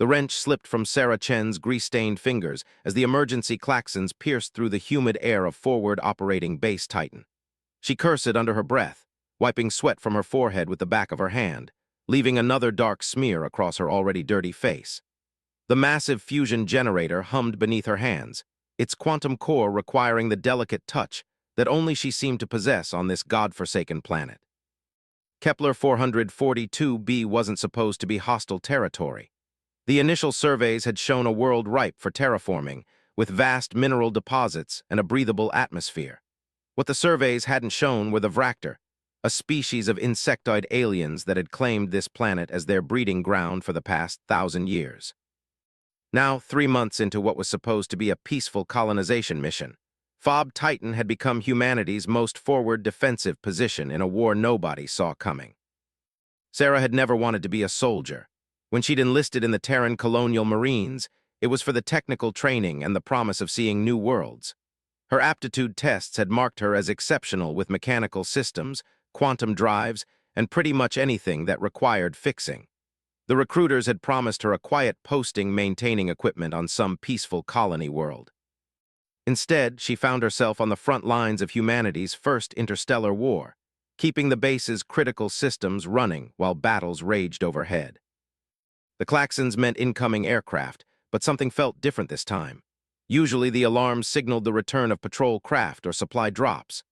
The wrench slipped from Sarah Chen's grease-stained fingers as the emergency klaxons pierced through the humid air of forward-operating Base Titan. She cursed under her breath, wiping sweat from her forehead with the back of her hand, leaving another dark smear across her already dirty face. The massive fusion generator hummed beneath her hands, its quantum core requiring the delicate touch that only she seemed to possess on this god-forsaken planet. Kepler 442b wasn't supposed to be hostile territory. The initial surveys had shown a world ripe for terraforming, with vast mineral deposits and a breathable atmosphere. What the surveys hadn't shown were the Vractor, a species of insectoid aliens that had claimed this planet as their breeding ground for the past 1,000 years. Now, 3 months into what was supposed to be a peaceful colonization mission, Fob Titan had become humanity's most forward defensive position in a war nobody saw coming. Sarah had never wanted to be a soldier. When she'd enlisted in the Terran Colonial Marines, it was for the technical training and the promise of seeing new worlds. Her aptitude tests had marked her as exceptional with mechanical systems, quantum drives, and pretty much anything that required fixing. The recruiters had promised her a quiet posting maintaining equipment on some peaceful colony world. Instead, she found herself on the front lines of humanity's first interstellar war, keeping the base's critical systems running while battles raged overhead. The klaxons meant incoming aircraft, but something felt different this time. Usually, the alarms signaled the return of patrol craft or supply drops.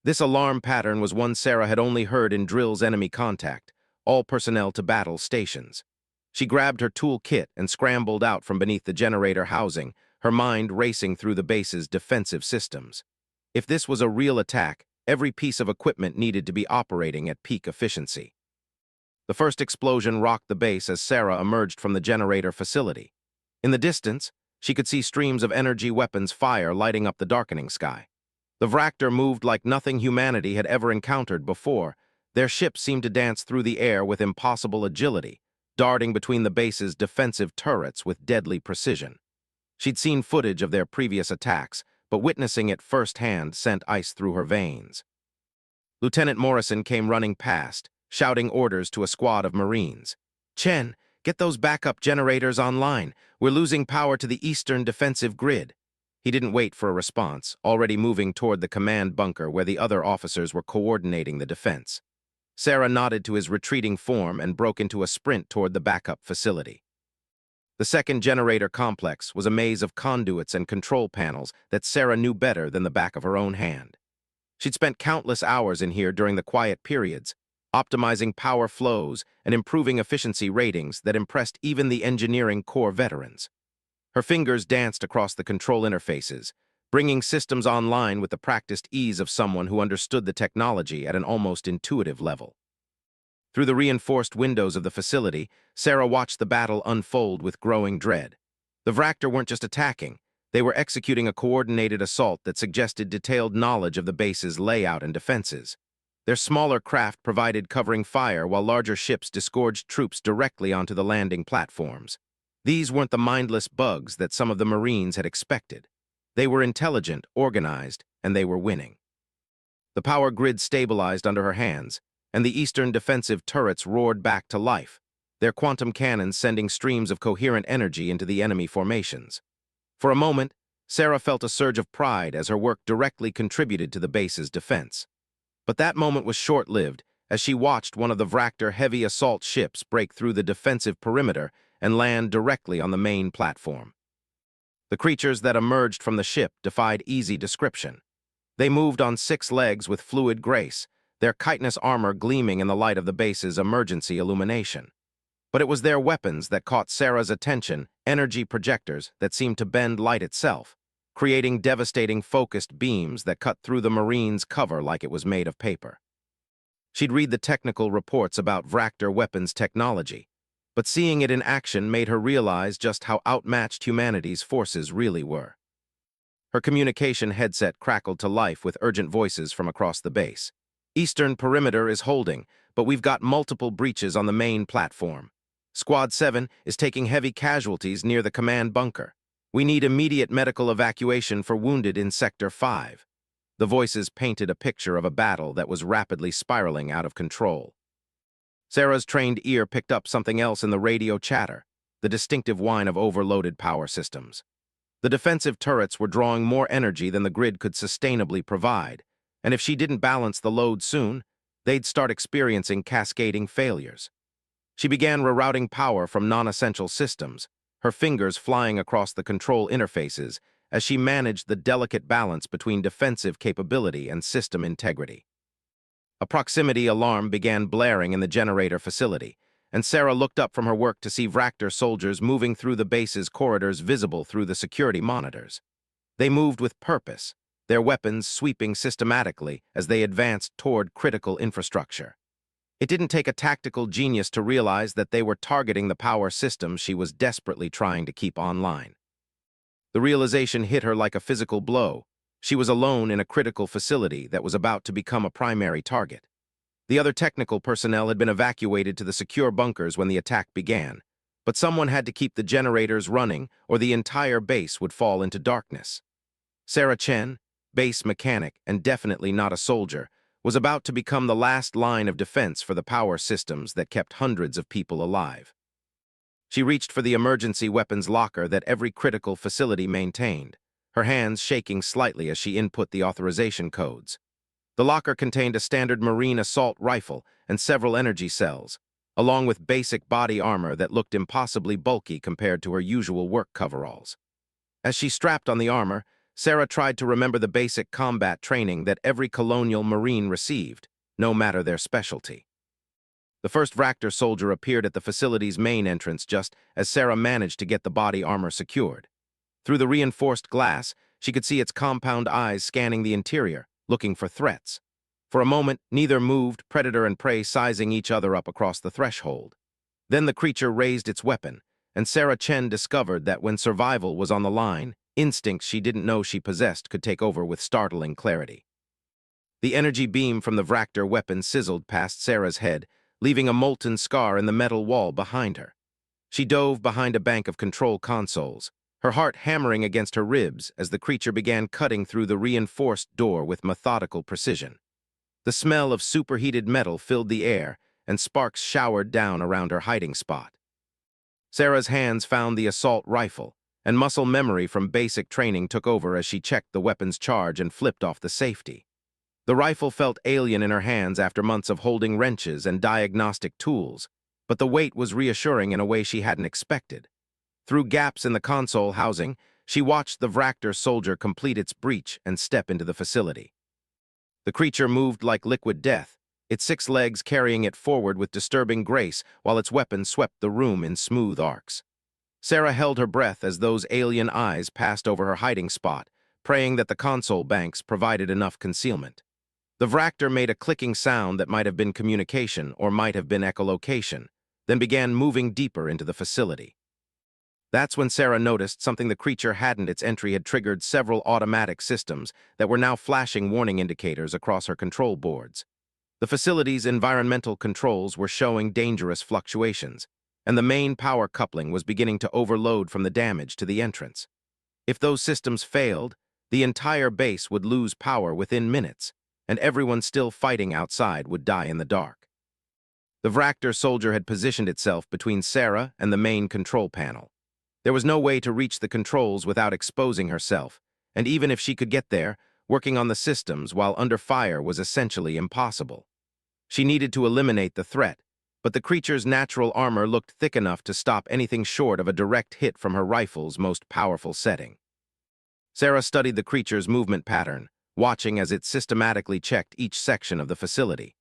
This alarm pattern was one Sarah had only heard in drills enemy contact, all personnel to battle stations. She grabbed her tool kit and scrambled out from beneath the generator housing, her mind racing through the base's defensive systems. If this was a real attack, every piece of equipment needed to be operating at peak efficiency. The first explosion rocked the base as Sarah emerged from the generator facility. In the distance, she could see streams of energy weapons fire lighting up the darkening sky. The Vractor moved like nothing humanity had ever encountered before. Their ships seemed to dance through the air with impossible agility, darting between the base's defensive turrets with deadly precision. She'd seen footage of their previous attacks, but witnessing it firsthand sent ice through her veins. Lieutenant Morrison came running past, shouting orders to a squad of Marines. "Chen, get those backup generators online. We're losing power to the eastern defensive grid." He didn't wait for a response, already moving toward the command bunker where the other officers were coordinating the defense. Sarah nodded to his retreating form and broke into a sprint toward the backup facility. The second generator complex was a maze of conduits and control panels that Sarah knew better than the back of her own hand. She'd spent countless hours in here during the quiet periods, optimizing power flows and improving efficiency ratings that impressed even the engineering corps veterans. Her fingers danced across the control interfaces, bringing systems online with the practiced ease of someone who understood the technology at an almost intuitive level. Through the reinforced windows of the facility, Sarah watched the battle unfold with growing dread. The Vractor weren't just attacking, they were executing a coordinated assault that suggested detailed knowledge of the base's layout and defenses. Their smaller craft provided covering fire while larger ships disgorged troops directly onto the landing platforms. These weren't the mindless bugs that some of the Marines had expected. They were intelligent, organized, and they were winning. The power grid stabilized under her hands, and the eastern defensive turrets roared back to life, their quantum cannons sending streams of coherent energy into the enemy formations. For a moment, Sarah felt a surge of pride as her work directly contributed to the base's defense. But that moment was short-lived as she watched one of the Vractor heavy assault ships break through the defensive perimeter and land directly on the main platform. The creatures that emerged from the ship defied easy description. They moved on 6 legs with fluid grace, their chitinous armor gleaming in the light of the base's emergency illumination. But it was their weapons that caught Sarah's attention, energy projectors that seemed to bend light itself, creating devastating focused beams that cut through the Marine's cover like it was made of paper. She'd read the technical reports about Vractor weapons technology, but seeing it in action made her realize just how outmatched humanity's forces really were. Her communication headset crackled to life with urgent voices from across the base. "Eastern perimeter is holding, but we've got multiple breaches on the main platform. Squad 7 is taking heavy casualties near the command bunker. We need immediate medical evacuation for wounded in Sector 5. The voices painted a picture of a battle that was rapidly spiraling out of control. Sarah's trained ear picked up something else in the radio chatter. the distinctive whine of overloaded power systems. The defensive turrets were drawing more energy than the grid could sustainably provide, and if she didn't balance the load soon, they'd start experiencing cascading failures. She began rerouting power from non-essential systems, her fingers flying across the control interfaces as she managed the delicate balance between defensive capability and system integrity. A proximity alarm began blaring in the generator facility, and Sarah looked up from her work to see Vractor soldiers moving through the base's corridors visible through the security monitors. They moved with purpose, their weapons sweeping systematically as they advanced toward critical infrastructure. It didn't take a tactical genius to realize that they were targeting the power systems she was desperately trying to keep online. The realization hit her like a physical blow. She was alone in a critical facility that was about to become a primary target. The other technical personnel had been evacuated to the secure bunkers when the attack began, but someone had to keep the generators running or the entire base would fall into darkness. Sarah Chen, base mechanic and definitely not a soldier, was about to become the last line of defense for the power systems that kept hundreds of people alive. She reached for the emergency weapons locker that every critical facility maintained, her hands shaking slightly as she input the authorization codes. The locker contained a standard marine assault rifle and several energy cells, along with basic body armor that looked impossibly bulky compared to her usual work coveralls. As she strapped on the armor, Sarah tried to remember the basic combat training that every colonial marine received, no matter their specialty. The first Vractor soldier appeared at the facility's main entrance just as Sarah managed to get the body armor secured. Through the reinforced glass, she could see its compound eyes scanning the interior, looking for threats. For a moment, neither moved, predator and prey sizing each other up across the threshold. Then the creature raised its weapon, and Sarah Chen discovered that when survival was on the line, instincts she didn't know she possessed could take over with startling clarity. The energy beam from the Vractor weapon sizzled past Sarah's head, leaving a molten scar in the metal wall behind her. She dove behind a bank of control consoles, her heart hammering against her ribs as the creature began cutting through the reinforced door with methodical precision. The smell of superheated metal filled the air, and sparks showered down around her hiding spot. Sarah's hands found the assault rifle, and muscle memory from basic training took over as she checked the weapon's charge and flipped off the safety. The rifle felt alien in her hands after months of holding wrenches and diagnostic tools, but the weight was reassuring in a way she hadn't expected. Through gaps in the console housing, she watched the Vractor soldier complete its breach and step into the facility. The creature moved like liquid death, its 6 legs carrying it forward with disturbing grace while its weapon swept the room in smooth arcs. Sarah held her breath as those alien eyes passed over her hiding spot, praying that the console banks provided enough concealment. The Vractor made a clicking sound that might have been communication or might have been echolocation, then began moving deeper into the facility. That's when Sarah noticed something the creature hadn't. Its entry had triggered several automatic systems that were now flashing warning indicators across her control boards. The facility's environmental controls were showing dangerous fluctuations, and the main power coupling was beginning to overload from the damage to the entrance. If those systems failed, the entire base would lose power within minutes, and everyone still fighting outside would die in the dark. The Vractor soldier had positioned itself between Sarah and the main control panel. There was no way to reach the controls without exposing herself, and even if she could get there, working on the systems while under fire was essentially impossible. She needed to eliminate the threat, but the creature's natural armor looked thick enough to stop anything short of a direct hit from her rifle's most powerful setting. Sarah studied the creature's movement pattern, watching as it systematically checked each section of the facility.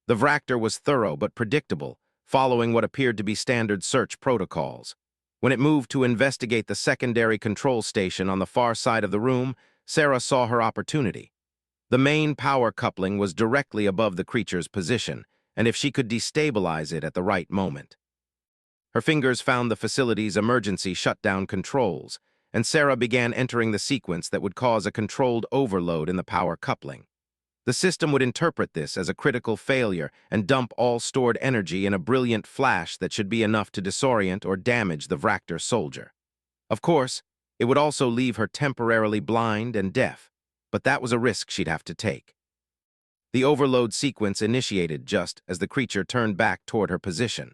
The Vractor was thorough but predictable, following what appeared to be standard search protocols. When it moved to investigate the secondary control station on the far side of the room, Sarah saw her opportunity. The main power coupling was directly above the creature's position, and if she could destabilize it at the right moment. Her fingers found the facility's emergency shutdown controls, and Sarah began entering the sequence that would cause a controlled overload in the power coupling. The system would interpret this as a critical failure and dump all stored energy in a brilliant flash that should be enough to disorient or damage the Vractor soldier. Of course, it would also leave her temporarily blind and deaf, but that was a risk she'd have to take. The overload sequence initiated just as the creature turned back toward her position.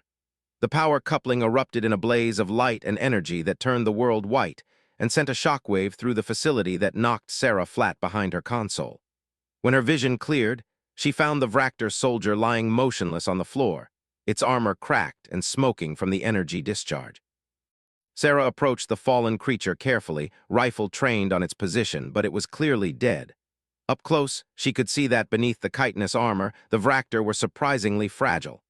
The power coupling erupted in a blaze of light and energy that turned the world white and sent a shockwave through the facility that knocked Sarah flat behind her console. When her vision cleared, she found the Vractor soldier lying motionless on the floor, its armor cracked and smoking from the energy discharge. Sarah approached the fallen creature carefully, rifle trained on its position, but it was clearly dead. Up close, she could see that beneath the chitinous armor, the Vractor were surprisingly fragile.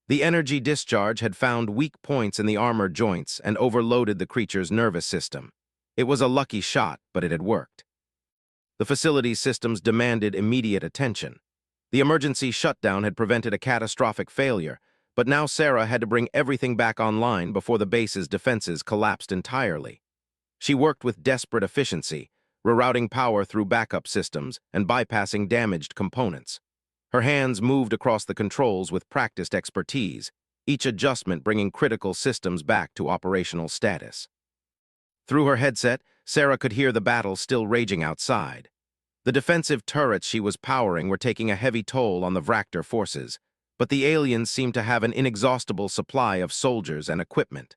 The energy discharge had found weak points in the armor joints and overloaded the creature's nervous system. It was a lucky shot, but it had worked. The facility's systems demanded immediate attention. The emergency shutdown had prevented a catastrophic failure, but now Sarah had to bring everything back online before the base's defenses collapsed entirely. She worked with desperate efficiency, rerouting power through backup systems and bypassing damaged components. Her hands moved across the controls with practiced expertise, each adjustment bringing critical systems back to operational status. Through her headset, Sarah could hear the battle still raging outside. The defensive turrets she was powering were taking a heavy toll on the Vractor forces, but the aliens seemed to have an inexhaustible supply of soldiers and equipment.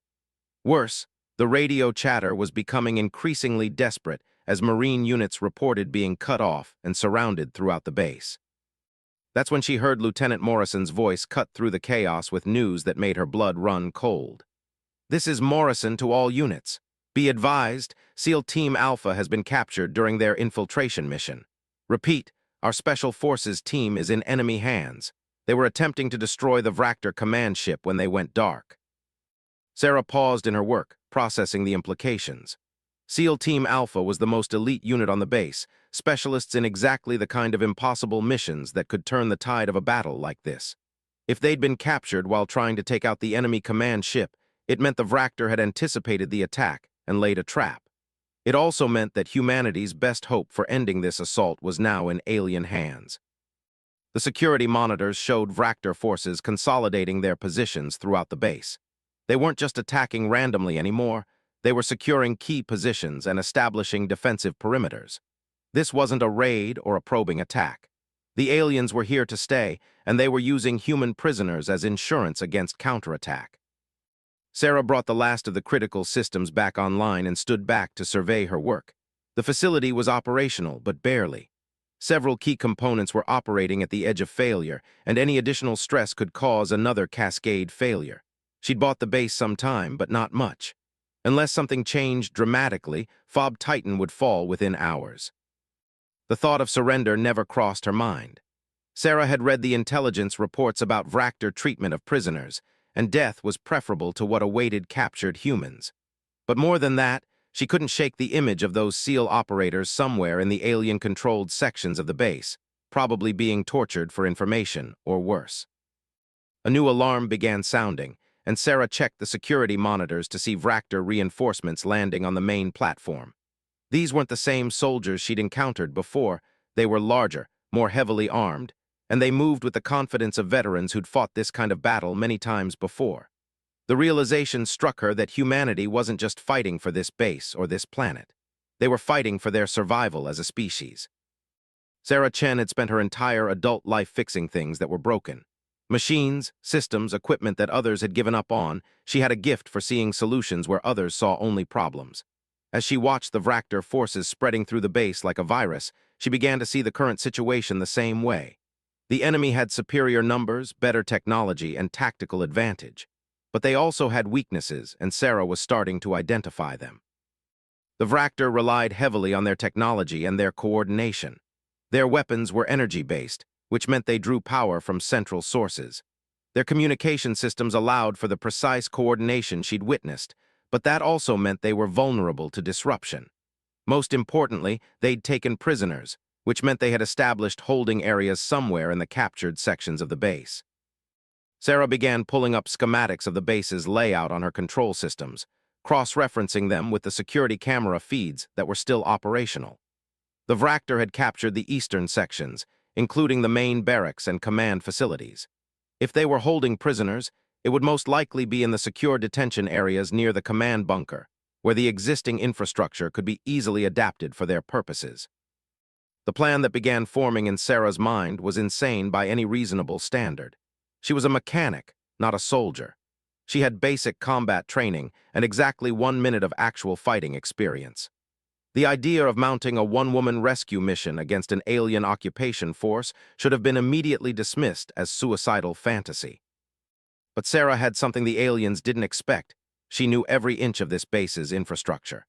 Worse, the radio chatter was becoming increasingly desperate as Marine units reported being cut off and surrounded throughout the base. That's when she heard Lieutenant Morrison's voice cut through the chaos with news that made her blood run cold. "This is Morrison to all units. Be advised, SEAL Team Alpha has been captured during their infiltration mission. Repeat, our Special Forces team is in enemy hands. They were attempting to destroy the Vractor command ship when they went dark." Sarah paused in her work, processing the implications. SEAL Team Alpha was the most elite unit on the base, specialists in exactly the kind of impossible missions that could turn the tide of a battle like this. If they'd been captured while trying to take out the enemy command ship, it meant the Vractor had anticipated the attack and laid a trap. It also meant that humanity's best hope for ending this assault was now in alien hands. The security monitors showed Vractor forces consolidating their positions throughout the base. They weren't just attacking randomly anymore. They were securing key positions and establishing defensive perimeters. This wasn't a raid or a probing attack. The aliens were here to stay, and they were using human prisoners as insurance against counterattack. Sarah brought the last of the critical systems back online and stood back to survey her work. The facility was operational, but barely. Several key components were operating at the edge of failure, and any additional stress could cause another cascade failure. She'd bought the base some time, but not much. Unless something changed dramatically, Fob Titan would fall within hours. The thought of surrender never crossed her mind. Sarah had read the intelligence reports about Vractor treatment of prisoners, and death was preferable to what awaited captured humans. But more than that, she couldn't shake the image of those SEAL operators somewhere in the alien-controlled sections of the base, probably being tortured for information, or worse. A new alarm began sounding, and Sarah checked the security monitors to see Vractor reinforcements landing on the main platform. These weren't the same soldiers she'd encountered before. They were larger, more heavily armed, and they moved with the confidence of veterans who'd fought this kind of battle many times before. The realization struck her that humanity wasn't just fighting for this base or this planet. They were fighting for their survival as a species. Sarah Chen had spent her entire adult life fixing things that were broken. Machines, systems, equipment that others had given up on. She had a gift for seeing solutions where others saw only problems. As she watched the Vractor forces spreading through the base like a virus, she began to see the current situation the same way. The enemy had superior numbers, better technology, and tactical advantage. But they also had weaknesses, and Sarah was starting to identify them. The Vractor relied heavily on their technology and their coordination. Their weapons were energy-based, which meant they drew power from central sources. Their communication systems allowed for the precise coordination she'd witnessed, but that also meant they were vulnerable to disruption. Most importantly, they'd taken prisoners, which meant they had established holding areas somewhere in the captured sections of the base. Sarah began pulling up schematics of the base's layout on her control systems, cross-referencing them with the security camera feeds that were still operational. The Vractor had captured the eastern sections, including the main barracks and command facilities. If they were holding prisoners, it would most likely be in the secure detention areas near the command bunker, where the existing infrastructure could be easily adapted for their purposes. The plan that began forming in Sarah's mind was insane by any reasonable standard. She was a mechanic, not a soldier. She had basic combat training and exactly 1 minute of actual fighting experience. The idea of mounting a one-woman rescue mission against an alien occupation force should have been immediately dismissed as suicidal fantasy. But Sarah had something the aliens didn't expect. She knew every inch of this base's infrastructure.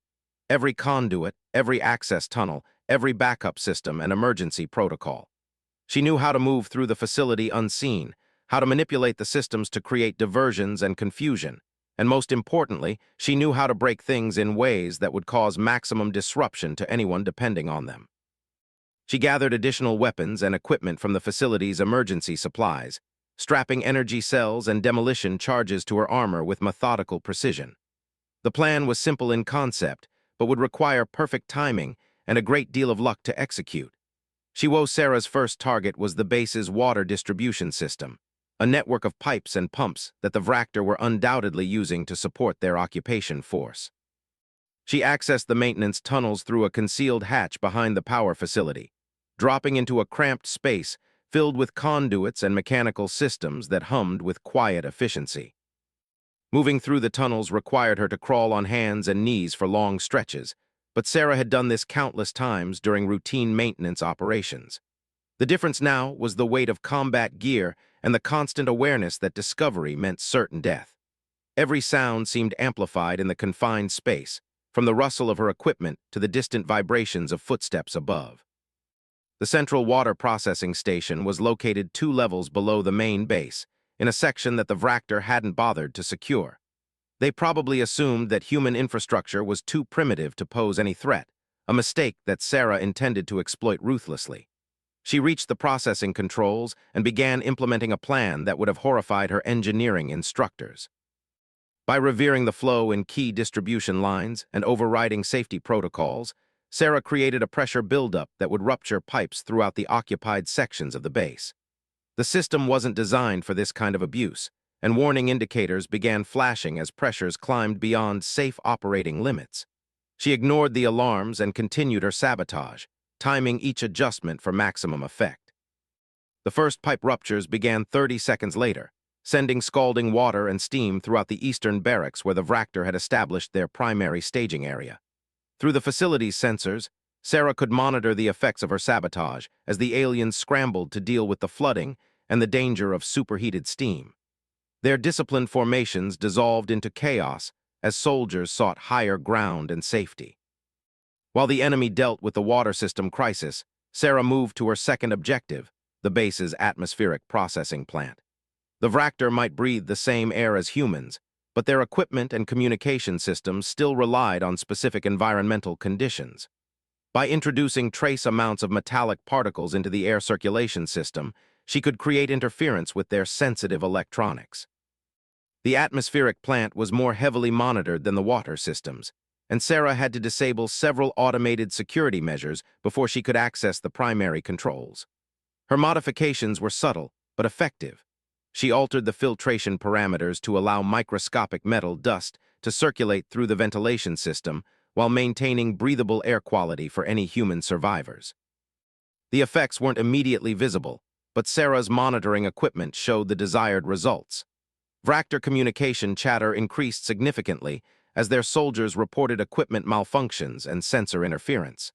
Every conduit, every access tunnel, every backup system and emergency protocol. She knew how to move through the facility unseen, how to manipulate the systems to create diversions and confusion, and most importantly, she knew how to break things in ways that would cause maximum disruption to anyone depending on them. She gathered additional weapons and equipment from the facility's emergency supplies, strapping energy cells and demolition charges to her armor with methodical precision. The plan was simple in concept, but would require perfect timing and a great deal of luck to execute. Sarah's first target was the base's water distribution system, a network of pipes and pumps that the Vractor were undoubtedly using to support their occupation force. She accessed the maintenance tunnels through a concealed hatch behind the power facility, dropping into a cramped space filled with conduits and mechanical systems that hummed with quiet efficiency. Moving through the tunnels required her to crawl on hands and knees for long stretches, but Sarah had done this countless times during routine maintenance operations. The difference now was the weight of combat gear and the constant awareness that discovery meant certain death. Every sound seemed amplified in the confined space, from the rustle of her equipment to the distant vibrations of footsteps above. The central water processing station was located 2 levels below the main base, in a section that the Vractor hadn't bothered to secure. They probably assumed that human infrastructure was too primitive to pose any threat, a mistake that Sarah intended to exploit ruthlessly. She reached the processing controls and began implementing a plan that would have horrified her engineering instructors. By revering the flow in key distribution lines and overriding safety protocols, Sarah created a pressure buildup that would rupture pipes throughout the occupied sections of the base. The system wasn't designed for this kind of abuse, and warning indicators began flashing as pressures climbed beyond safe operating limits. She ignored the alarms and continued her sabotage, timing each adjustment for maximum effect. The first pipe ruptures began 30 seconds later, sending scalding water and steam throughout the eastern barracks where the Vractor had established their primary staging area. Through the facility's sensors, Sarah could monitor the effects of her sabotage as the aliens scrambled to deal with the flooding and the danger of superheated steam. Their disciplined formations dissolved into chaos as soldiers sought higher ground and safety. While the enemy dealt with the water system crisis, Sarah moved to her second objective, the base's atmospheric processing plant. The Vractor might breathe the same air as humans, but their equipment and communication systems still relied on specific environmental conditions. By introducing trace amounts of metallic particles into the air circulation system, she could create interference with their sensitive electronics. The atmospheric plant was more heavily monitored than the water systems, and Sarah had to disable several automated security measures before she could access the primary controls. Her modifications were subtle, but effective. She altered the filtration parameters to allow microscopic metal dust to circulate through the ventilation system while maintaining breathable air quality for any human survivors. The effects weren't immediately visible, but Sarah's monitoring equipment showed the desired results. Vractor communication chatter increased significantly as their soldiers reported equipment malfunctions and sensor interference.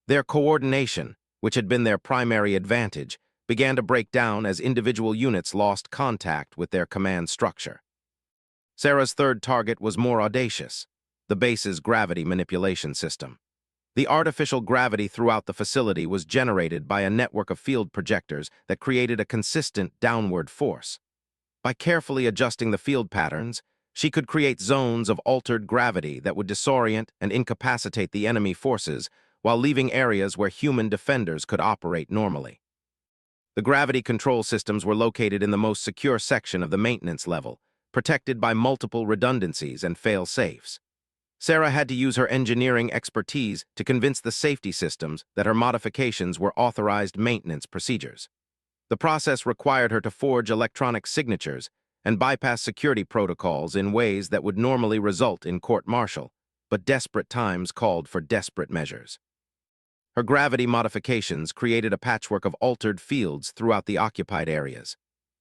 Their coordination, which had been their primary advantage, began to break down as individual units lost contact with their command structure. Sarah's third target was more audacious, the base's gravity manipulation system. The artificial gravity throughout the facility was generated by a network of field projectors that created a consistent downward force. By carefully adjusting the field patterns, she could create zones of altered gravity that would disorient and incapacitate the enemy forces while leaving areas where human defenders could operate normally. The gravity control systems were located in the most secure section of the maintenance level, protected by multiple redundancies and fail-safes. Sarah had to use her engineering expertise to convince the safety systems that her modifications were authorized maintenance procedures. The process required her to forge electronic signatures and bypass security protocols in ways that would normally result in court-martial, but desperate times called for desperate measures. Her gravity modifications created a patchwork of altered fields throughout the occupied areas.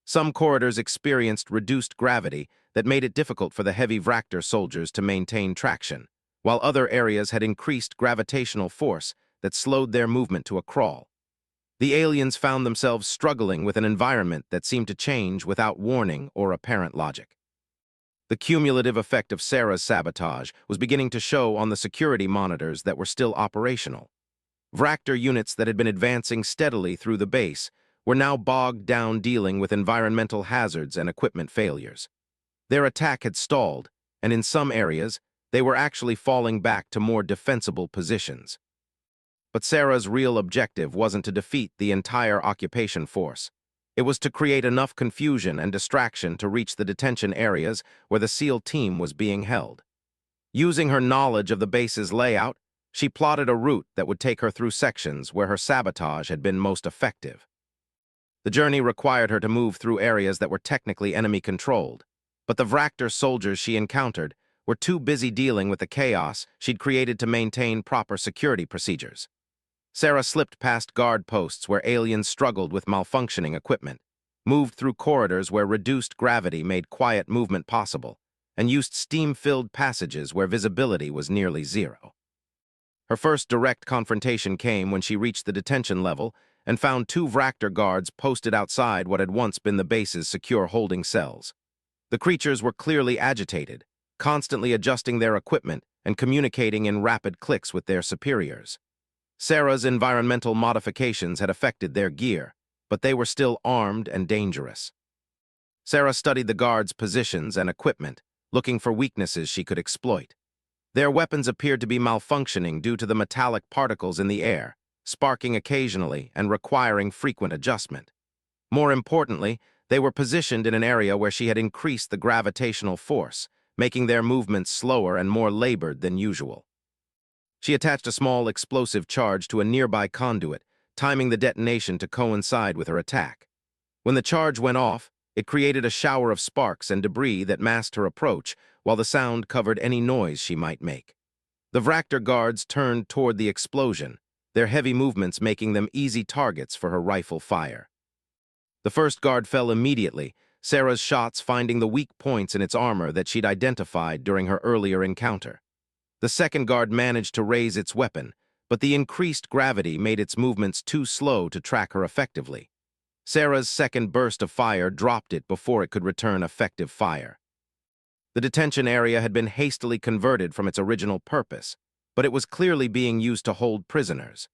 Some corridors experienced reduced gravity that made it difficult for the heavy Vractor soldiers to maintain traction, while other areas had increased gravitational force that slowed their movement to a crawl. The aliens found themselves struggling with an environment that seemed to change without warning or apparent logic. The cumulative effect of Sarah's sabotage was beginning to show on the security monitors that were still operational. Vractor units that had been advancing steadily through the base were now bogged down dealing with environmental hazards and equipment failures. Their attack had stalled, and in some areas, they were actually falling back to more defensible positions. But Sarah's real objective wasn't to defeat the entire occupation force. It was to create enough confusion and distraction to reach the detention areas where the SEAL team was being held. Using her knowledge of the base's layout, she plotted a route that would take her through sections where her sabotage had been most effective. The journey required her to move through areas that were technically enemy-controlled, but the Vractor soldiers she encountered were too busy dealing with the chaos she'd created to maintain proper security procedures. Sarah slipped past guard posts where aliens struggled with malfunctioning equipment, moved through corridors where reduced gravity made quiet movement possible, and used steam-filled passages where visibility was nearly zero. Her first direct confrontation came when she reached the detention level and found two Vractor guards posted outside what had once been the base's secure holding cells. The creatures were clearly agitated, constantly adjusting their equipment and communicating in rapid clicks with their superiors. Sarah's environmental modifications had affected their gear, but they were still armed and dangerous. Sarah studied the guards' positions and equipment, looking for weaknesses she could exploit. Their weapons appeared to be malfunctioning due to the metallic particles in the air, sparking occasionally and requiring frequent adjustment. More importantly, they were positioned in an area where she had increased the gravitational force, making their movements slower and more labored than usual. She attached a small explosive charge to a nearby conduit, timing the detonation to coincide with her attack. When the charge went off, it created a shower of sparks and debris that masked her approach, while the sound covered any noise she might make. The Vractor guards turned toward the explosion, their heavy movements making them easy targets for her rifle fire. The first guard fell immediately, Sarah's shots finding the weak points in its armor that she'd identified during her earlier encounter. The second guard managed to raise its weapon, but the increased gravity made its movements too slow to track her effectively. Sarah's second burst of fire dropped it before it could return effective fire. The detention area had been hastily converted from its original purpose, but it was clearly being used to hold prisoners.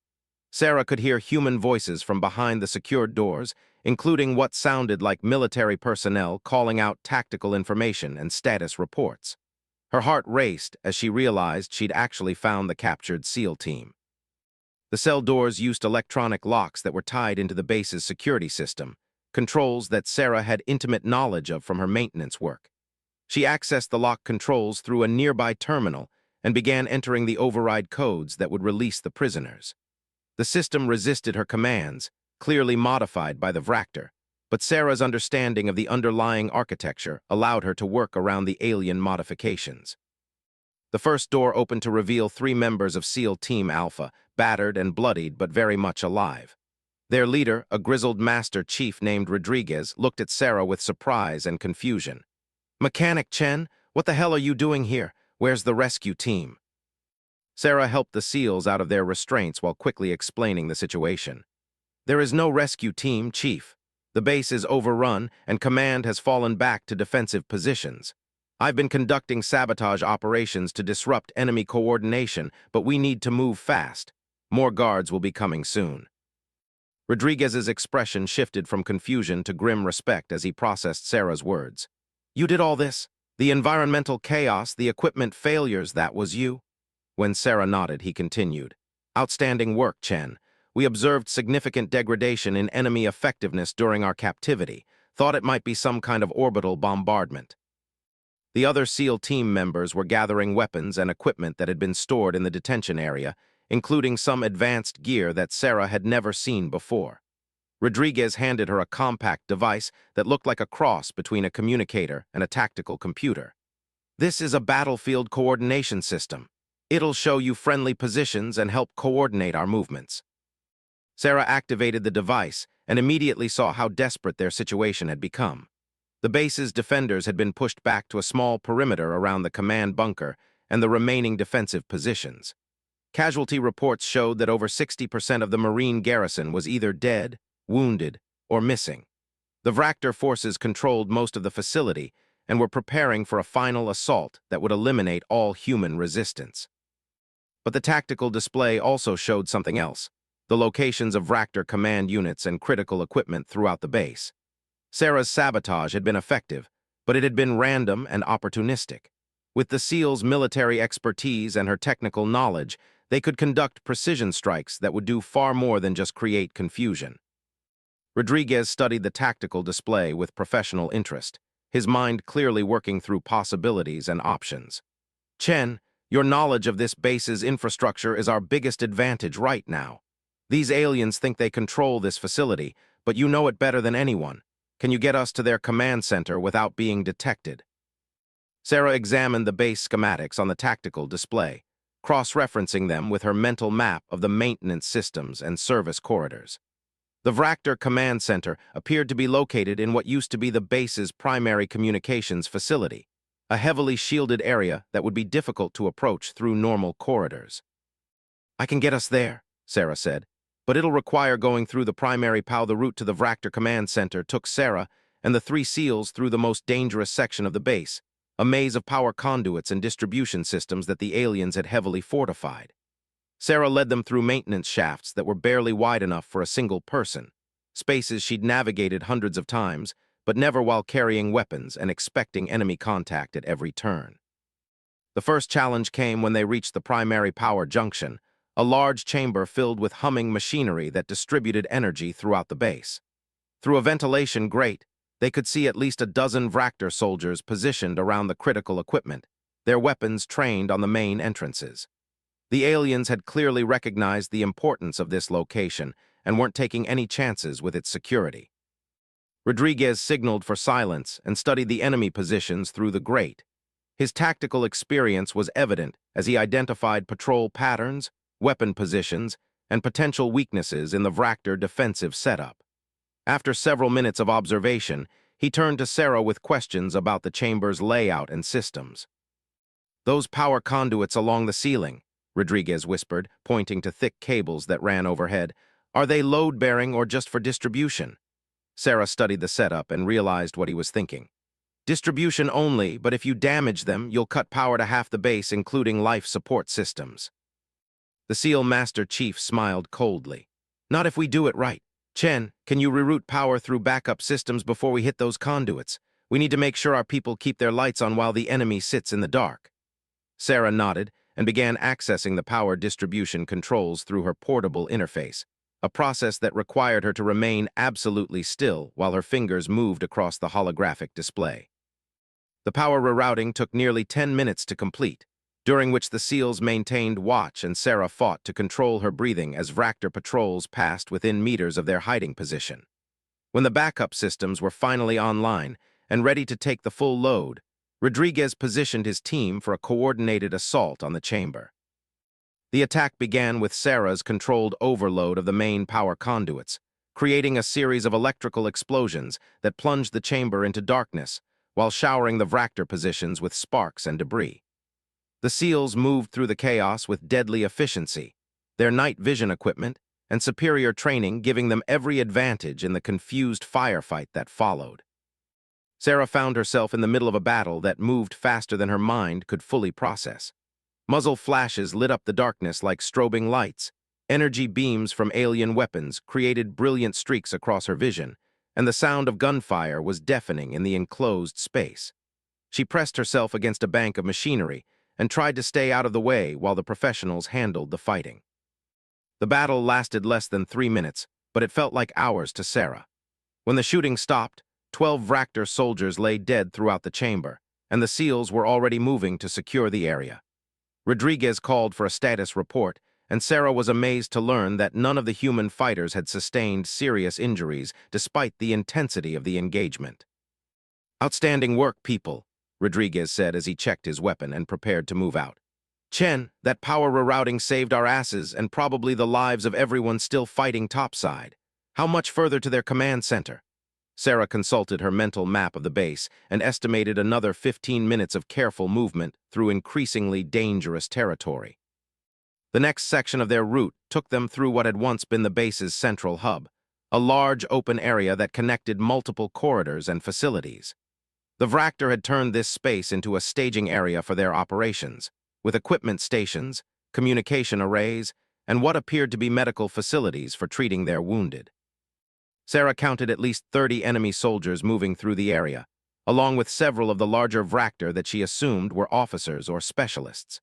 Sarah could hear human voices from behind the secured doors, including what sounded like military personnel calling out tactical information and status reports. Her heart raced as she realized she'd actually found the captured SEAL team. The cell doors used electronic locks that were tied into the base's security system, controls that Sarah had intimate knowledge of from her maintenance work. She accessed the lock controls through a nearby terminal and began entering the override codes that would release the prisoners. The system resisted her commands, clearly modified by the Vractor, but Sarah's understanding of the underlying architecture allowed her to work around the alien modifications. The first door opened to reveal 3 members of SEAL Team Alpha, battered and bloodied but very much alive. Their leader, a grizzled master chief named Rodriguez, looked at Sarah with surprise and confusion. "Mechanic Chen, what the hell are you doing here? Where's the rescue team?" Sarah helped the SEALs out of their restraints while quickly explaining the situation. "There is no rescue team, Chief. The base is overrun, and command has fallen back to defensive positions. I've been conducting sabotage operations to disrupt enemy coordination, but we need to move fast. More guards will be coming soon." Rodriguez's expression shifted from confusion to grim respect as he processed Sarah's words. "You did all this? The environmental chaos, the equipment failures, that was you?" When Sarah nodded, he continued. "Outstanding work, Chen. We observed significant degradation in enemy effectiveness during our captivity. Thought it might be some kind of orbital bombardment." The other SEAL team members were gathering weapons and equipment that had been stored in the detention area, including some advanced gear that Sarah had never seen before. Rodriguez handed her a compact device that looked like a cross between a communicator and a tactical computer. "This is a battlefield coordination system. It'll show you friendly positions and help coordinate our movements." Sarah activated the device and immediately saw how desperate their situation had become. The base's defenders had been pushed back to a small perimeter around the command bunker and the remaining defensive positions. Casualty reports showed that over 60% of the Marine garrison was either dead, wounded, or missing. The Vractor forces controlled most of the facility and were preparing for a final assault that would eliminate all human resistance. But the tactical display also showed something else: the locations of Vractor command units and critical equipment throughout the base. Sarah's sabotage had been effective, but it had been random and opportunistic. With the SEAL's military expertise and her technical knowledge, they could conduct precision strikes that would do far more than just create confusion. Rodriguez studied the tactical display with professional interest, his mind clearly working through possibilities and options. Chen, your knowledge of this base's infrastructure is our biggest advantage right now. These aliens think they control this facility, but you know it better than anyone. Can you get us to their command center without being detected? Sarah examined the base schematics on the tactical display, cross-referencing them with her mental map of the maintenance systems and service corridors. The Vractor command center appeared to be located in what used to be the base's primary communications facility, a heavily shielded area that would be difficult to approach through normal corridors. "I can get us there," Sarah said, "but it'll require going through the primary POW. The route to the Vractor command center took Sarah and the 3 SEALs through the most dangerous section of the base, a maze of power conduits and distribution systems that the aliens had heavily fortified. Sarah led them through maintenance shafts that were barely wide enough for a single person, spaces she'd navigated hundreds of times, but never while carrying weapons and expecting enemy contact at every turn. The first challenge came when they reached the primary power junction, a large chamber filled with humming machinery that distributed energy throughout the base. Through a ventilation grate, they could see at least a dozen Vractor soldiers positioned around the critical equipment, their weapons trained on the main entrances. The aliens had clearly recognized the importance of this location and weren't taking any chances with its security. Rodriguez signaled for silence and studied the enemy positions through the grate. His tactical experience was evident as he identified patrol patterns, weapon positions, and potential weaknesses in the Vractor defensive setup. After several minutes of observation, he turned to Sarah with questions about the chamber's layout and systems. "Those power conduits along the ceiling," Rodriguez whispered, pointing to thick cables that ran overhead, "are they load-bearing or just for distribution?" Sarah studied the setup and realized what he was thinking. "Distribution only, but if you damage them, you'll cut power to half the base, including life support systems." The SEAL Master Chief smiled coldly. "Not if we do it right. Chen, can you reroute power through backup systems before we hit those conduits? We need to make sure our people keep their lights on while the enemy sits in the dark." Sarah nodded and began accessing the power distribution controls through her portable interface, a process that required her to remain absolutely still while her fingers moved across the holographic display. The power rerouting took nearly 10 minutes to complete, during which the SEALs maintained watch and Sarah fought to control her breathing as Vractor patrols passed within meters of their hiding position. When the backup systems were finally online and ready to take the full load, Rodriguez positioned his team for a coordinated assault on the chamber. The attack began with Sarah's controlled overload of the main power conduits, creating a series of electrical explosions that plunged the chamber into darkness while showering the Vractor positions with sparks and debris. The SEALs moved through the chaos with deadly efficiency, their night vision equipment and superior training giving them every advantage in the confused firefight that followed. Sarah found herself in the middle of a battle that moved faster than her mind could fully process. Muzzle flashes lit up the darkness like strobing lights. Energy beams from alien weapons created brilliant streaks across her vision, and the sound of gunfire was deafening in the enclosed space. She pressed herself against a bank of machinery and tried to stay out of the way while the professionals handled the fighting. The battle lasted less than 3 minutes, but it felt like hours to Sarah. When the shooting stopped, 12 Vractor soldiers lay dead throughout the chamber, and the SEALs were already moving to secure the area. Rodriguez called for a status report, and Sarah was amazed to learn that none of the human fighters had sustained serious injuries despite the intensity of the engagement. "Outstanding work, people," Rodriguez said as he checked his weapon and prepared to move out. "Chen, that power rerouting saved our asses and probably the lives of everyone still fighting topside. How much further to their command center?" Sarah consulted her mental map of the base and estimated another 15 minutes of careful movement through increasingly dangerous territory. The next section of their route took them through what had once been the base's central hub, a large open area that connected multiple corridors and facilities. The Vractor had turned this space into a staging area for their operations, with equipment stations, communication arrays, and what appeared to be medical facilities for treating their wounded. Sarah counted at least 30 enemy soldiers moving through the area, along with several of the larger Vractor that she assumed were officers or specialists.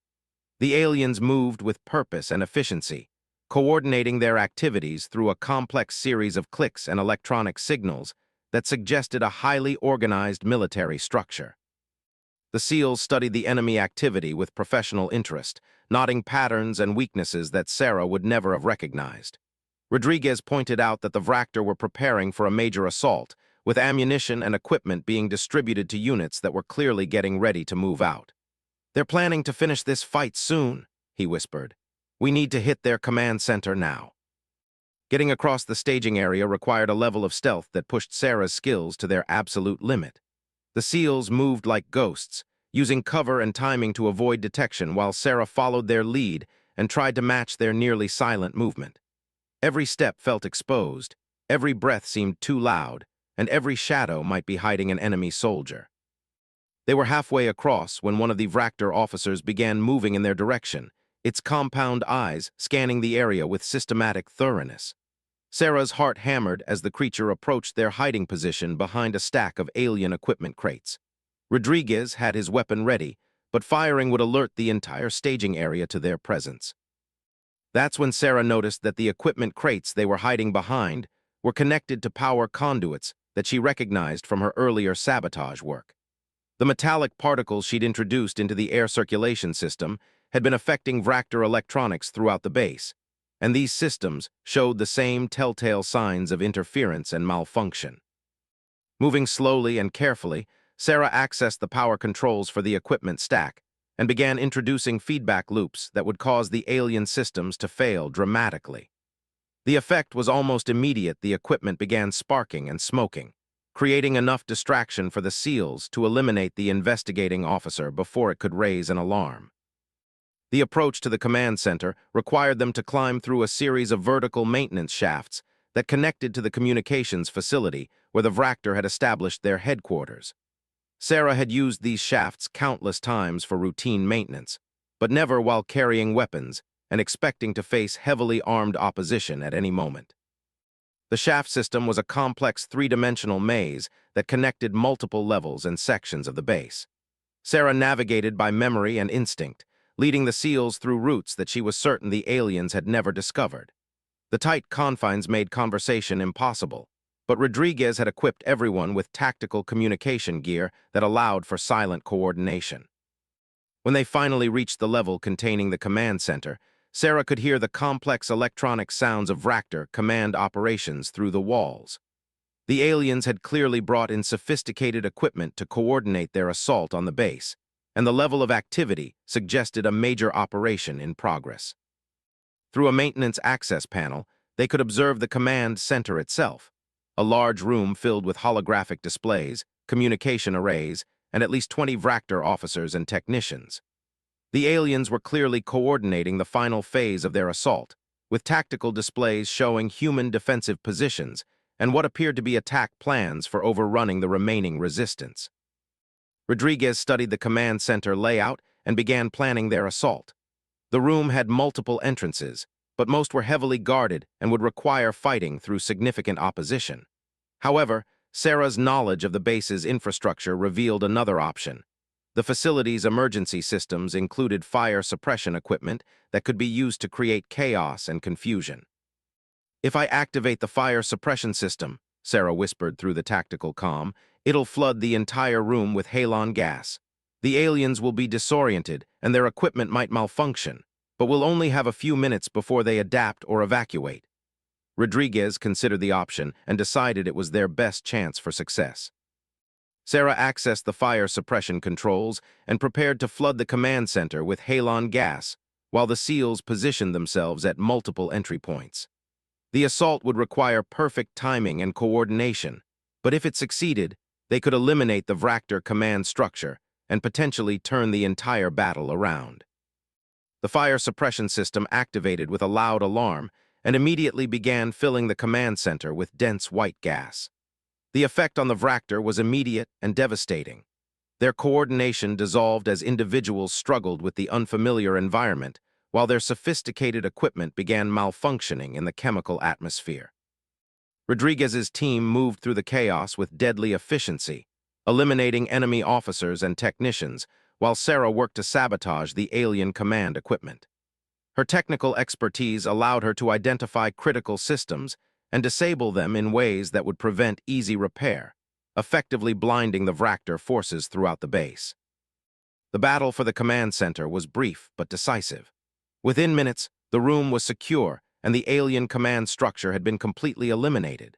The aliens moved with purpose and efficiency, coordinating their activities through a complex series of clicks and electronic signals that suggested a highly organized military structure. The SEALs studied the enemy activity with professional interest, noting patterns and weaknesses that Sarah would never have recognized. Rodriguez pointed out that the Vractor were preparing for a major assault, with ammunition and equipment being distributed to units that were clearly getting ready to move out. "They're planning to finish this fight soon," he whispered. "We need to hit their command center now." Getting across the staging area required a level of stealth that pushed Sarah's skills to their absolute limit. The SEALs moved like ghosts, using cover and timing to avoid detection while Sarah followed their lead and tried to match their nearly silent movement. Every step felt exposed, every breath seemed too loud, and every shadow might be hiding an enemy soldier. They were halfway across when one of the Vractor officers began moving in their direction, its compound eyes scanning the area with systematic thoroughness. Sarah's heart hammered as the creature approached their hiding position behind a stack of alien equipment crates. Rodriguez had his weapon ready, but firing would alert the entire staging area to their presence. That's when Sarah noticed that the equipment crates they were hiding behind were connected to power conduits that she recognized from her earlier sabotage work. The metallic particles she'd introduced into the air circulation system had been affecting Vractor electronics throughout the base, and these systems showed the same telltale signs of interference and malfunction. Moving slowly and carefully, Sarah accessed the power controls for the equipment stack and began introducing feedback loops that would cause the alien systems to fail dramatically. The effect was almost immediate. The equipment began sparking and smoking, creating enough distraction for the SEALs to eliminate the investigating officer before it could raise an alarm. The approach to the command center required them to climb through a series of vertical maintenance shafts that connected to the communications facility where the Vractor had established their headquarters. Sarah had used these shafts countless times for routine maintenance, but never while carrying weapons and expecting to face heavily armed opposition at any moment. The shaft system was a complex three-dimensional maze that connected multiple levels and sections of the base. Sarah navigated by memory and instinct, leading the SEALs through routes that she was certain the aliens had never discovered. The tight confines made conversation impossible, but Rodriguez had equipped everyone with tactical communication gear that allowed for silent coordination. When they finally reached the level containing the command center, Sarah could hear the complex electronic sounds of Vractor command operations through the walls. The aliens had clearly brought in sophisticated equipment to coordinate their assault on the base, and the level of activity suggested a major operation in progress. Through a maintenance access panel, they could observe the command center itself, a large room filled with holographic displays, communication arrays, and at least 20 Vractor officers and technicians. The aliens were clearly coordinating the final phase of their assault, with tactical displays showing human defensive positions and what appeared to be attack plans for overrunning the remaining resistance. Rodriguez studied the command center layout and began planning their assault. The room had multiple entrances, but most were heavily guarded and would require fighting through significant opposition. However, Sarah's knowledge of the base's infrastructure revealed another option. The facility's emergency systems included fire suppression equipment that could be used to create chaos and confusion. "If I activate the fire suppression system," Sarah whispered through the tactical comm, "it'll flood the entire room with halon gas. The aliens will be disoriented and their equipment might malfunction, but we'll only have a few minutes before they adapt or evacuate." Rodriguez considered the option and decided it was their best chance for success. Sarah accessed the fire suppression controls and prepared to flood the command center with halon gas, while the SEALs positioned themselves at multiple entry points. The assault would require perfect timing and coordination, But if it succeeded, they could eliminate the Vractor command structure and potentially turn the entire battle around. The fire suppression system activated with a loud alarm and immediately began filling the command center with dense white gas. The effect on the Vractor was immediate and devastating. Their coordination dissolved as individuals struggled with the unfamiliar environment, while their sophisticated equipment began malfunctioning in the chemical atmosphere. Rodriguez's team moved through the chaos with deadly efficiency, eliminating enemy officers and technicians, while Sarah worked to sabotage the alien command equipment. Her technical expertise allowed her to identify critical systems and disable them in ways that would prevent easy repair, effectively blinding the Vractor forces throughout the base. The battle for the command center was brief but decisive. Within minutes, the room was secure and the alien command structure had been completely eliminated.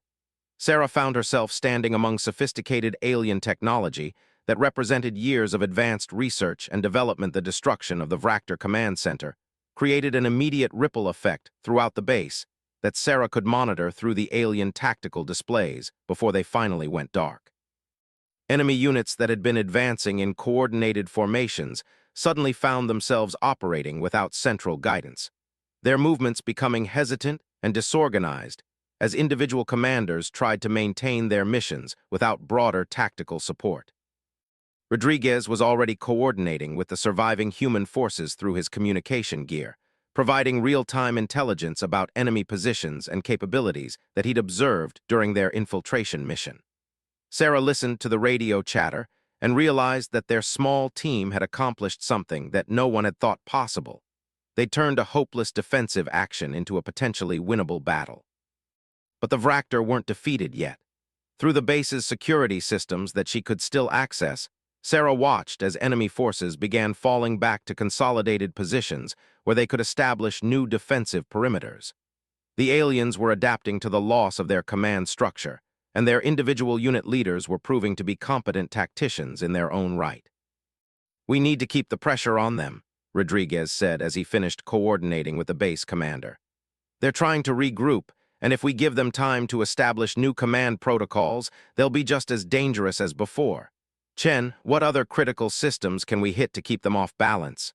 Sarah found herself standing among sophisticated alien technology that represented years of advanced research and development. The destruction of the Vractor command center created an immediate ripple effect throughout the base that Sarah could monitor through the alien tactical displays before they finally went dark. Enemy units that had been advancing in coordinated formations suddenly found themselves operating without central guidance, their movements becoming hesitant and disorganized as individual commanders tried to maintain their missions without broader tactical support. Rodriguez was already coordinating with the surviving human forces through his communication gear, providing real-time intelligence about enemy positions and capabilities that he'd observed during their infiltration mission. Sarah listened to the radio chatter and realized that their small team had accomplished something that no one had thought possible. They turned a hopeless defensive action into a potentially winnable battle. But the Vractor weren't defeated yet. Through the base's security systems that she could still access, Sarah watched as enemy forces began falling back to consolidated positions where they could establish new defensive perimeters. The aliens were adapting to the loss of their command structure, and their individual unit leaders were proving to be competent tacticians in their own right. "We need to keep the pressure on them," Rodriguez said as he finished coordinating with the base commander. "They're trying to regroup, and if we give them time to establish new command protocols, they'll be just as dangerous as before. Chen, what other critical systems can we hit to keep them off balance?"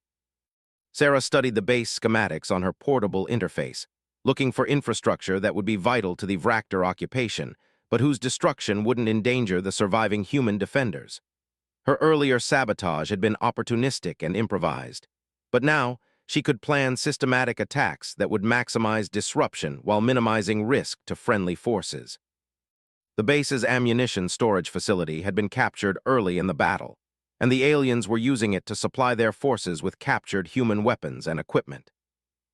Sarah studied the base schematics on her portable interface, looking for infrastructure that would be vital to the Vractor occupation, but whose destruction wouldn't endanger the surviving human defenders. Her earlier sabotage had been opportunistic and improvised, but now she could plan systematic attacks that would maximize disruption while minimizing risk to friendly forces. The base's ammunition storage facility had been captured early in the battle, and the aliens were using it to supply their forces with captured human weapons and equipment.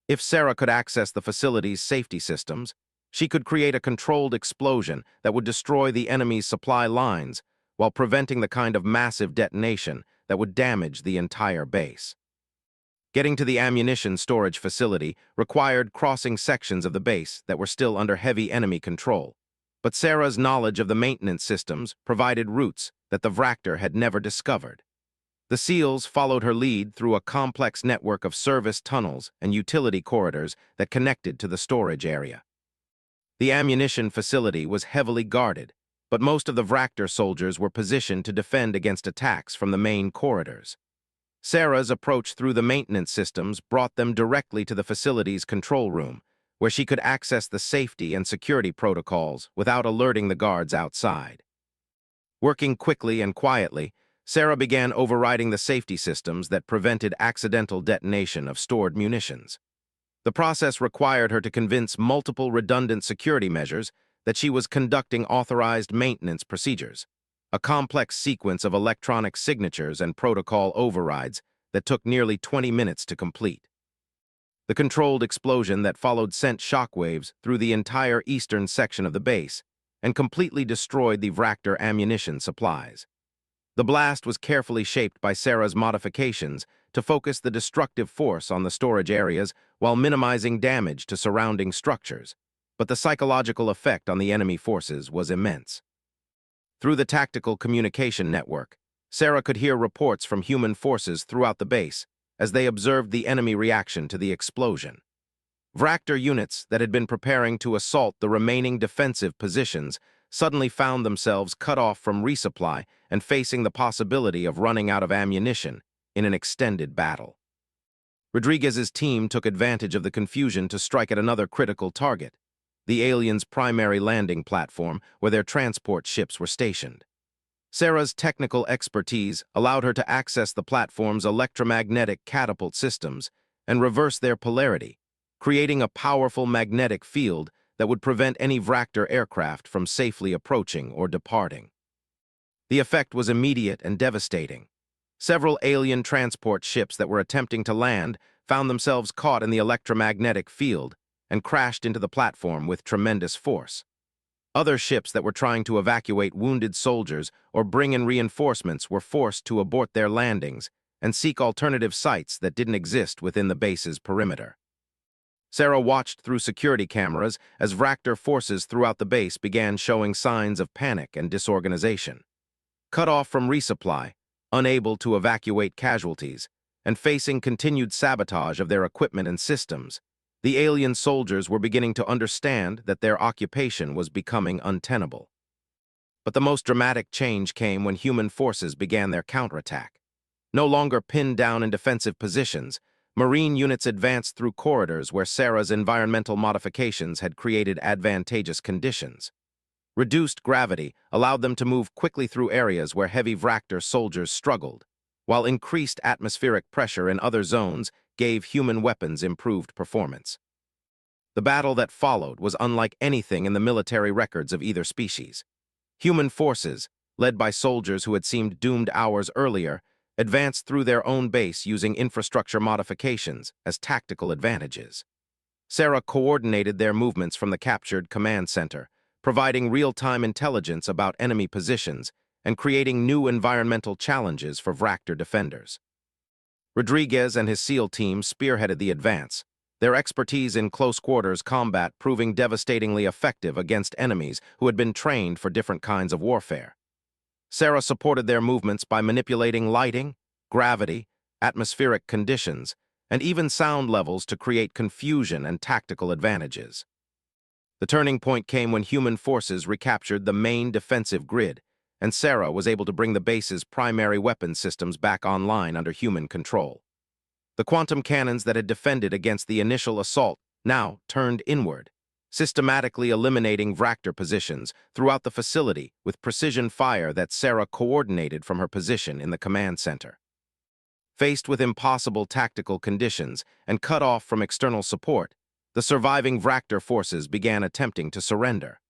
If Sarah could access the facility's safety systems, she could create a controlled explosion that would destroy the enemy's supply lines while preventing the kind of massive detonation that would damage the entire base. Getting to the ammunition storage facility required crossing sections of the base that were still under heavy enemy control, but Sarah's knowledge of the maintenance systems provided routes that the Vractor had never discovered. The SEALs followed her lead through a complex network of service tunnels and utility corridors that connected to the storage area. The ammunition facility was heavily guarded, but most of the Vractor soldiers were positioned to defend against attacks from the main corridors. Sarah's approach through the maintenance systems brought them directly to the facility's control room, where she could access the safety and security protocols without alerting the guards outside. Working quickly and quietly, Sarah began overriding the safety systems that prevented accidental detonation of stored munitions. The process required her to convince multiple redundant security measures that she was conducting authorized maintenance procedures, a complex sequence of electronic signatures and protocol overrides that took nearly 20 minutes to complete. The controlled explosion that followed sent shockwaves through the entire eastern section of the base and completely destroyed the Vractor ammunition supplies. The blast was carefully shaped by Sarah's modifications to focus the destructive force on the storage areas while minimizing damage to surrounding structures, but the psychological effect on the enemy forces was immense. Through the tactical communication network, Sarah could hear reports from human forces throughout the base as they observed the enemy reaction to the explosion. Vractor units that had been preparing to assault the remaining defensive positions suddenly found themselves cut off from resupply and facing the possibility of running out of ammunition in an extended battle. Rodriguez's team took advantage of the confusion to strike at another critical target, the aliens' primary landing platform where their transport ships were stationed. Sarah's technical expertise allowed her to access the platform's electromagnetic catapult systems and reverse their polarity, creating a powerful magnetic field that would prevent any Vractor aircraft from safely approaching or departing. The effect was immediate and devastating. Several alien transport ships that were attempting to land found themselves caught in the electromagnetic field and crashed into the platform with tremendous force. Other ships that were trying to evacuate wounded soldiers or bring in reinforcements were forced to abort their landings and seek alternative sites that didn't exist within the base's perimeter. Sarah watched through security cameras as Vractor forces throughout the base began showing signs of panic and disorganization. Cut off from resupply, unable to evacuate casualties, and facing continued sabotage of their equipment and systems, the alien soldiers were beginning to understand that their occupation was becoming untenable. But the most dramatic change came when human forces began their counterattack. No longer pinned down in defensive positions, Marine units advanced through corridors where Sarah's environmental modifications had created advantageous conditions. Reduced gravity allowed them to move quickly through areas where heavy Vractor soldiers struggled, while increased atmospheric pressure in other zones gave human weapons improved performance. The battle that followed was unlike anything in the military records of either species. Human forces, led by soldiers who had seemed doomed hours earlier, advanced through their own base using infrastructure modifications as tactical advantages. Sarah coordinated their movements from the captured command center, providing real-time intelligence about enemy positions and creating new environmental challenges for Vractor defenders. Rodriguez and his SEAL team spearheaded the advance, their expertise in close-quarters combat proving devastatingly effective against enemies who had been trained for different kinds of warfare. Sarah supported their movements by manipulating lighting, gravity, atmospheric conditions, and even sound levels to create confusion and tactical advantages. The turning point came when human forces recaptured the main defensive grid, and Sarah was able to bring the base's primary weapon systems back online under human control. The quantum cannons that had defended against the initial assault now turned inward, systematically eliminating Vractor positions throughout the facility with precision fire that Sarah coordinated from her position in the command center. Faced with impossible tactical conditions and cut off from external support, the surviving Vractor forces began attempting to surrender.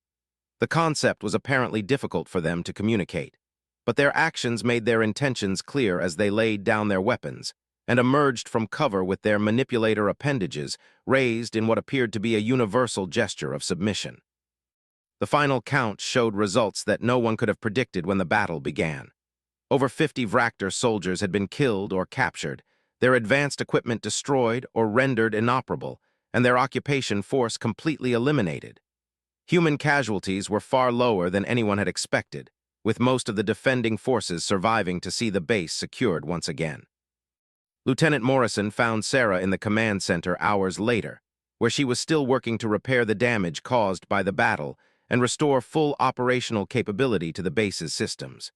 The concept was apparently difficult for them to communicate, but their actions made their intentions clear as they laid down their weapons and emerged from cover with their manipulator appendages raised in what appeared to be a universal gesture of submission. The final count showed results that no one could have predicted when the battle began. Over 50 Vractor soldiers had been killed or captured, their advanced equipment destroyed or rendered inoperable, and their occupation force completely eliminated. Human casualties were far lower than anyone had expected, with most of the defending forces surviving to see the base secured once again. Lieutenant Morrison found Sarah in the command center hours later, where she was still working to repair the damage caused by the battle and restore full operational capability to the base's systems.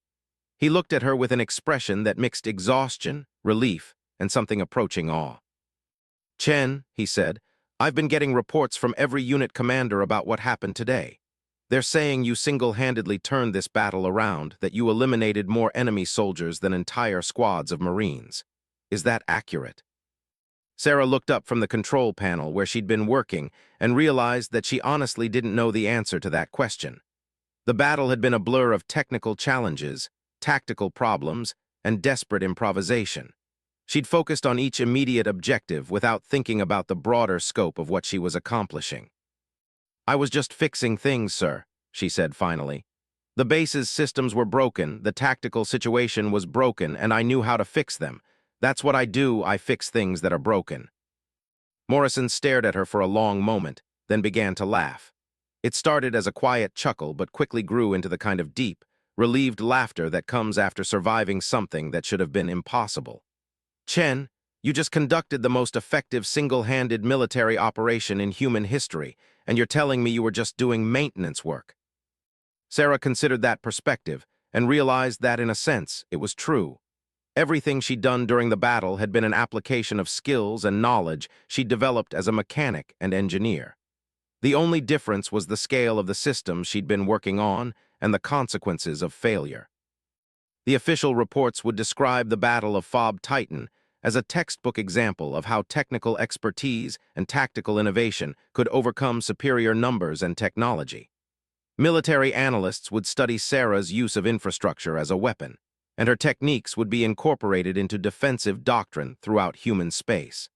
He looked at her with an expression that mixed exhaustion, relief, and something approaching awe. "Chen," he said, "I've been getting reports from every unit commander about what happened today. They're saying you single-handedly turned this battle around, that you eliminated more enemy soldiers than entire squads of Marines. Is that accurate?" Sarah looked up from the control panel where she'd been working and realized that she honestly didn't know the answer to that question. The battle had been a blur of technical challenges, tactical problems, and desperate improvisation. She'd focused on each immediate objective without thinking about the broader scope of what she was accomplishing. "I was just fixing things, sir," she said finally. "The base's systems were broken, the tactical situation was broken, and I knew how to fix them. That's what I do, I fix things that are broken." Morrison stared at her for a long moment, then began to laugh. It started as a quiet chuckle but quickly grew into the kind of deep, relieved laughter that comes after surviving something that should have been impossible. "Chen, you just conducted the most effective single-handed military operation in human history, and you're telling me you were just doing maintenance work." Sarah considered that perspective and realized that, in a sense, it was true. Everything she'd done during the battle had been an application of skills and knowledge she'd developed as a mechanic and engineer. The only difference was the scale of the system she'd been working on and the consequences of failure. The official reports would describe the Battle of Fob Titan as a textbook example of how technical expertise and tactical innovation could overcome superior numbers and technology. Military analysts would study Sarah's use of infrastructure as a weapon, and her techniques would be incorporated into defensive doctrine throughout human space.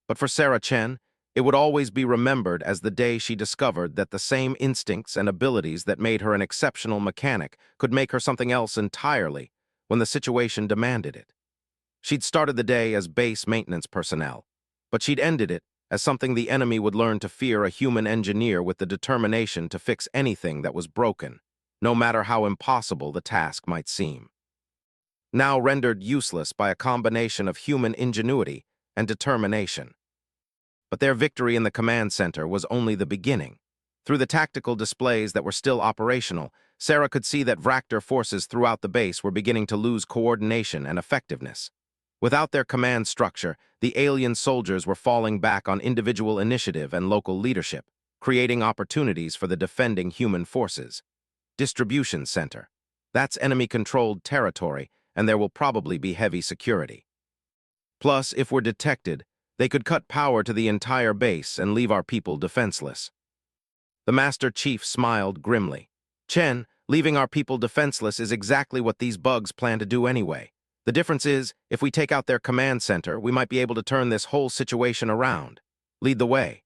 But for Sarah Chen, it would always be remembered as the day she discovered that the same instincts and abilities that made her an exceptional mechanic could make her something else entirely when the situation demanded it. She'd started the day as base maintenance personnel, but she'd ended it as something the enemy would learn to fear: a human engineer with the determination to fix anything that was broken, no matter how impossible the task might seem. Now rendered useless by a combination of human ingenuity and determination. But their victory in the command center was only the beginning. Through the tactical displays that were still operational, Sarah could see that Vraktor forces throughout the base were beginning to lose coordination and effectiveness. Without their command structure, the alien soldiers were falling back on individual initiative and local leadership, creating opportunities for the defending human forces. Distribution center. That's enemy-controlled territory, and there will probably be heavy security. Plus, if we're detected, they could cut power to the entire base and leave our people defenseless. The Master Chief smiled grimly. Chen, leaving our people defenseless is exactly what these bugs plan to do anyway. The difference is, if we take out their command center, we might be able to turn this whole situation around. Lead the way.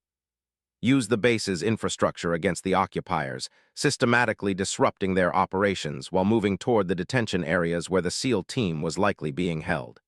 Use the base's infrastructure against the occupiers, systematically disrupting their operations while moving toward the detention areas where the SEAL team was likely being held.